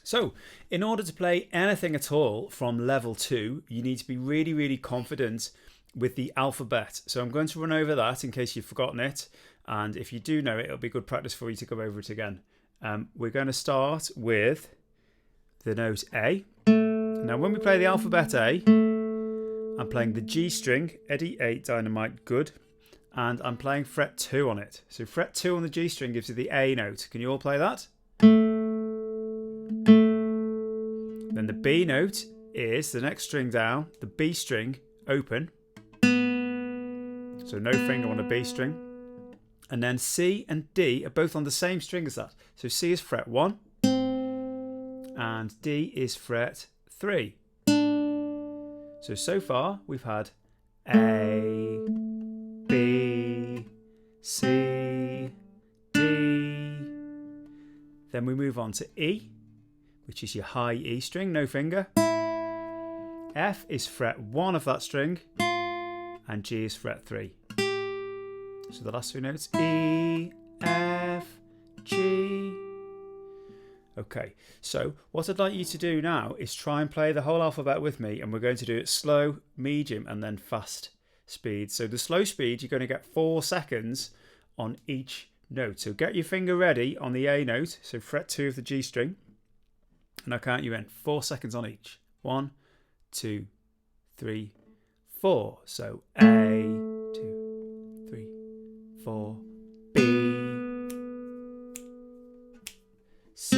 So, in order to play anything at all from level 2, you need to be really, really confident with the alphabet. So I'm going to run over that in case you've forgotten it. And if you do know it, it'll be good practice for you to go over it again. We're going to start with the note A. Now, when we play the alphabet A, I'm playing the G string, Eddie 8 Dynamite, good. And I'm playing fret 2 on it. So fret 2 on the G string gives you the A note. Can you all play that? Then the B note is the next string down, the B string, open. So no finger on a B string. And then C and D are both on the same string as that. So C is fret 1 and D is fret 3. So far we've had A, B, C, D. Then we move on to E, which is your high E string, no finger. F is fret 1 of that string and G is fret 3. So the last three notes, E, F, G. Okay, so what I'd like you to do now is try and play the whole alphabet with me, and we're going to do it slow, medium and then fast speed. So the slow speed, you're going to get 4 seconds on each note. So get your finger ready on the A note, so fret 2 of the G string, and I'll count you in. 4 seconds on each. 1, 2, 3, 4. So A, 2, 3, 4, B, C,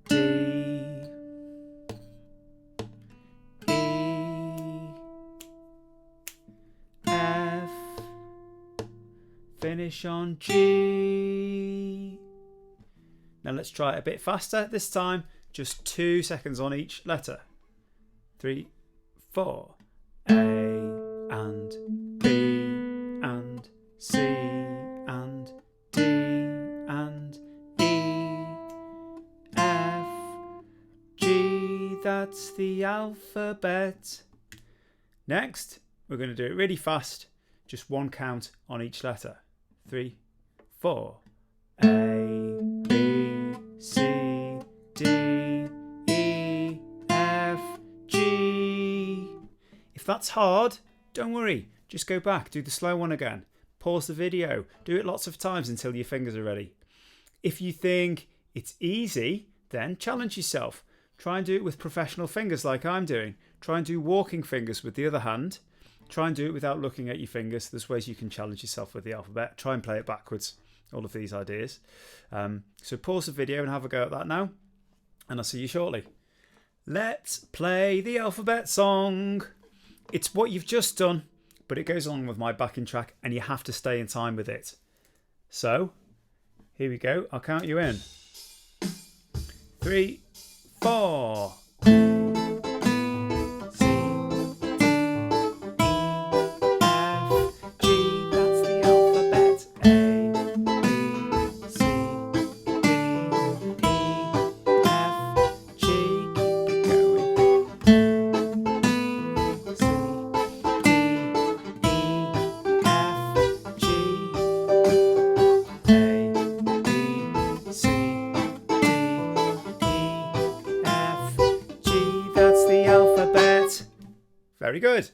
D, E, F, finish on G. Now let's try it a bit faster this time, just 2 seconds on each letter. 3, 4, A and B and C and D and E, F, G, that's the alphabet. Next, we're going to do it really fast, just 1 count on each letter. 3, 4, A, B, C, D, E, F, G. If that's hard, don't worry, just go back, do the slow one again. Pause the video, do it lots of times until your fingers are ready. If you think it's easy, then challenge yourself. Try and do it with professional fingers like I'm doing. Try and do walking fingers with the other hand. Try and do it without looking at your fingers. There's ways you can challenge yourself with the alphabet. Try and play it backwards, all of these ideas. So pause the video and have a go at that now, and I'll see you shortly. Let's play the alphabet song. It's what you've just done, but it goes along with my backing track and you have to stay in time with it. So, here we go. I'll count you in. 3, 4. Very good.